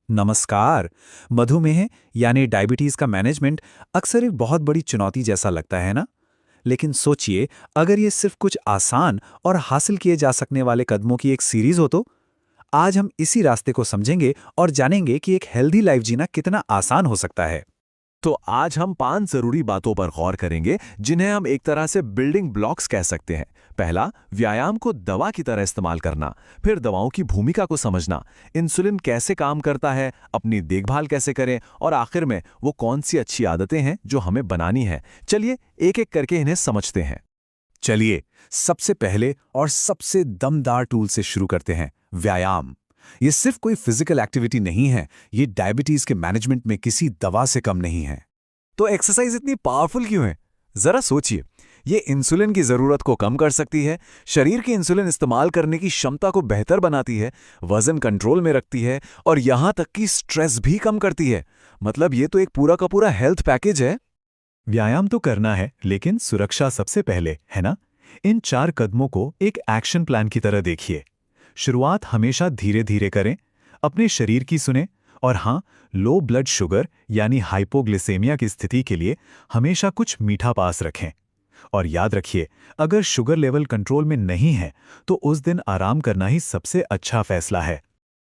नमस्कार। मधुमेह यानी डायबिटीज का मैनेजमेंट अक्सर एक बहुत बड़ी चुनौती जैसा लगता है ना। लेकिन सोचिए, अगर ये सिर्फ कुछ आसान और हासिल किए जा सकने वाले कदमों की एक सीरीज हो तो। आज हम इसी रास्ते को समझेंगे और जानेंगे कि एक हेल्दी लाइफ जीना कितना आसान हो सकता है। तो आज हम 5 जरूरी बातों पर गौर करेंगे जिन्हें हम एक तरह से बिल्डिंग ब्लॉक्स कह सकते हैं। पहला, व्यायाम को दवा की तरह इस्तेमाल करना। फिर दवाओं की भूमिका को समझना, इंसुलिन कैसे काम करता है, अपनी देखभाल कैसे करें, और आखिर में वो कौन सी अच्छी आदतें हैं जो हमें बनानी है। चलिए एक एक करके इन्हें समझते हैं। चलिए, सबसे पहले और सबसे दमदार टूल से शुरू करते हैं, व्यायाम। ये सिर्फ कोई फिजिकल एक्टिविटी नहीं है, ये डायबिटीज के मैनेजमेंट में किसी दवा से कम नहीं है। तो एक्सरसाइज इतनी पावरफुल क्यों है? जरा सोचिए, ये इंसुलिन की जरूरत को कम कर सकती है, शरीर की इंसुलिन इस्तेमाल करने की क्षमता को बेहतर बनाती है, वजन कंट्रोल में रखती है और यहां तक कि स्ट्रेस भी कम करती है। मतलब ये तो एक पूरा का पूरा हेल्थ पैकेज है। व्यायाम तो करना है, लेकिन सुरक्षा सबसे पहले, है ना? इन 4 कदमों को एक एक्शन प्लान की तरह देखिए। शुरुआत हमेशा धीरे धीरे करें, अपने शरीर की सुने, और हाँ, लो ब्लड शुगर यानी हाइपोग्लिसेमिया की स्थिति के लिए हमेशा कुछ मीठा पास रखें। और याद रखिए, अगर शुगर लेवल कंट्रोल में नहीं है तो उस दिन आराम करना ही सबसे अच्छा फैसला है।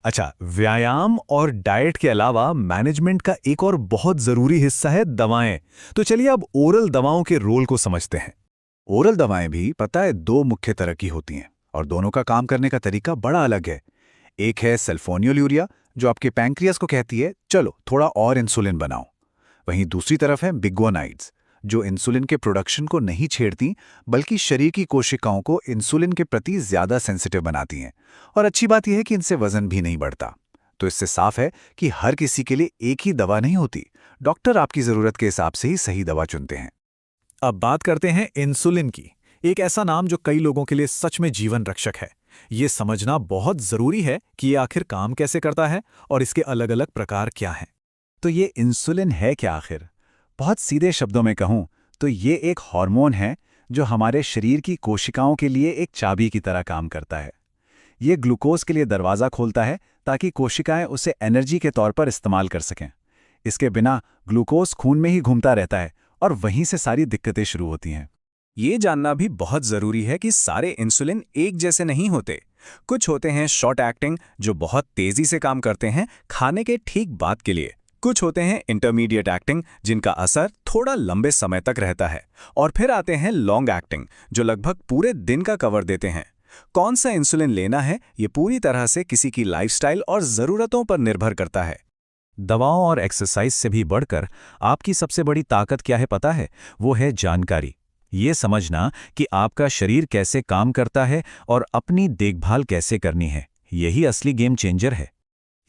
अच्छा, व्यायाम और डाइट के अलावा मैनेजमेंट का एक और बहुत जरूरी हिस्सा है दवाएं। तो चलिए अब ओरल दवाओं के रोल को समझते हैं। ओरल दवाएं भी पता है 2 मुख्य तरह की होती हैं और दोनों का काम करने का तरीका बड़ा अलग है। एक है सल्फोनियोलूरिया, जो आपके पैंक्रियास को कहती है चलो थोड़ा और इंसुलिन बनाओ। वहीं दूसरी तरफ है बिग्वानाइड्स, जो इंसुलिन के प्रोडक्शन को नहीं छेड़ती बल्कि शरीर की कोशिकाओं को इंसुलिन के प्रति ज्यादा सेंसिटिव बनाती हैं। और अच्छी बात यह है कि इनसे वजन भी नहीं बढ़ता। तो इससे साफ है कि हर किसी के लिए एक ही दवा नहीं होती। डॉक्टर आपकी जरूरत के हिसाब से ही सही दवा चुनते हैं। अब बात करते हैं इंसुलिन की, एक ऐसा नाम जो कई लोगों के लिए सच में जीवन रक्षक है। ये समझना बहुत जरूरी है कि ये आखिर काम कैसे करता है और इसके अलग अलग प्रकार क्या हैं। तो ये इंसुलिन है क्या आखिर? बहुत सीधे शब्दों में कहूं तो ये एक हार्मोन है जो हमारे शरीर की कोशिकाओं के लिए एक चाबी की तरह काम करता है। ये ग्लूकोज के लिए दरवाज़ा खोलता है ताकि कोशिकाएं उसे एनर्जी के तौर पर इस्तेमाल कर सकें। इसके बिना ग्लूकोज खून में ही घूमता रहता है और वहीं से सारी दिक्कतें शुरू होती हैं। ये जानना भी बहुत ज़रूरी है कि सारे इंसुलिन एक जैसे नहीं होते। कुछ होते हैं शॉर्ट एक्टिंग, जो बहुत तेज़ी से काम करते हैं खाने के ठीक बाद के लिए। कुछ होते हैं इंटरमीडिएट एक्टिंग, जिनका असर थोड़ा लंबे समय तक रहता है। और फिर आते हैं लॉन्ग एक्टिंग, जो लगभग पूरे दिन का कवर देते हैं। कौन सा इंसुलिन लेना है, ये पूरी तरह से किसी की लाइफस्टाइल और ज़रूरतों पर निर्भर करता है। दवाओं और एक्सरसाइज से भी बढ़कर आपकी सबसे बड़ी ताकत क्या है पता है? वो है जानकारी। ये समझना कि आपका शरीर कैसे काम करता है और अपनी देखभाल कैसे करनी है, यही असली गेम चेंजर है।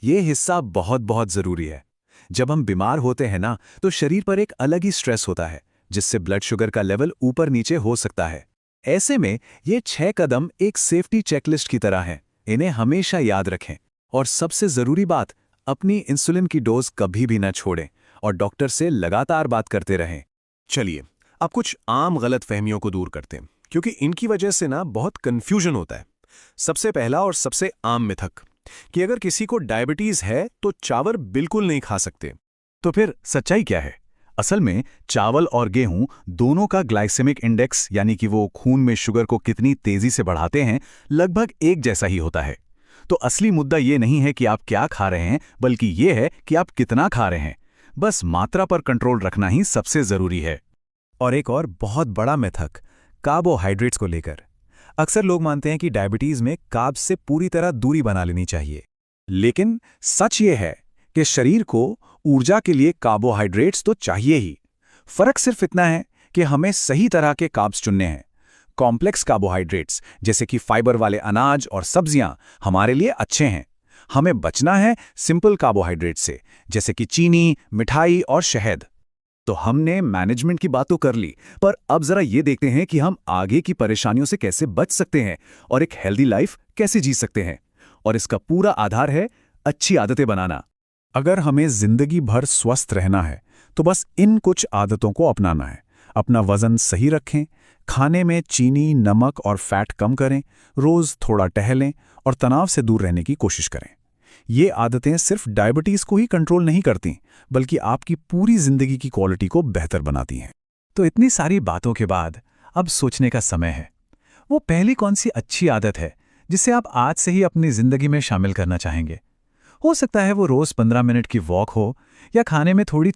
ये हिस्सा बहुत बहुत ज़रूरी है। जब हम बीमार होते हैं ना, तो शरीर पर एक अलग ही स्ट्रेस होता है, जिससे ब्लड शुगर का लेवल ऊपर नीचे हो सकता है। ऐसे में ये 6 कदम एक सेफ्टी चेकलिस्ट की तरह हैं। इन्हें हमेशा याद रखें। और सबसे ज़रूरी बात, अपनी इंसुलिन की डोज कभी भी न छोड़ें और डॉक्टर से लगातार बात करते रहें। चलिए अब कुछ आम गलत फहमियों को दूर करते हैं, क्योंकि इनकी वजह से ना बहुत कंफ्यूजन होता है। सबसे पहला और सबसे आम मिथक कि अगर किसी को डायबिटीज है तो चावल बिल्कुल नहीं खा सकते। तो फिर सच्चाई क्या है? असल में चावल और गेहूं दोनों का ग्लाइसेमिक इंडेक्स, यानी कि वो खून में शुगर को कितनी तेजी से बढ़ाते हैं, लगभग एक जैसा ही होता है। तो असली मुद्दा ये नहीं है कि आप क्या खा रहे हैं, बल्कि ये है कि आप कितना खा रहे हैं। बस मात्रा पर कंट्रोल रखना ही सबसे जरूरी है। और एक और बहुत बड़ा मिथक, कार्बोहाइड्रेट्स को लेकर। अक्सर लोग मानते हैं कि डायबिटीज में कार्ब्स से पूरी तरह दूरी बना लेनी चाहिए। लेकिन सच ये है कि शरीर को ऊर्जा के लिए कार्बोहाइड्रेट्स तो चाहिए ही। फर्क सिर्फ इतना है कि हमें सही तरह के कार्ब्स चुनने हैं। कॉम्प्लेक्स कार्बोहाइड्रेट्स जैसे कि फाइबर वाले अनाज और सब्जियां हमारे लिए अच्छे हैं। हमें बचना है सिंपल कार्बोहाइड्रेट्स से, जैसे कि चीनी, मिठाई और शहद। तो हमने मैनेजमेंट की बात तो कर ली, पर अब जरा ये देखते हैं कि हम आगे की परेशानियों से कैसे बच सकते हैं और एक हेल्दी लाइफ कैसे जी सकते हैं। और इसका पूरा आधार है अच्छी आदतें बनाना। अगर हमें जिंदगी भर स्वस्थ रहना है तो बस इन कुछ आदतों को अपनाना है। अपना वजन सही रखें, खाने में चीनी, नमक और फैट कम करें, रोज थोड़ा टहलें और तनाव से दूर रहने की कोशिश करें। ये आदतें सिर्फ डायबिटीज को ही कंट्रोल नहीं करती, बल्कि आपकी पूरी जिंदगी की क्वालिटी को बेहतर बनाती हैं। तो इतनी सारी बातों के बाद अब सोचने का समय है। वो पहली कौन सी अच्छी आदत है जिसे आप आज से ही अपनी जिंदगी में शामिल करना चाहेंगे? हो सकता है वो रोज 15 मिनट की वॉक हो, या खाने में थोड़ी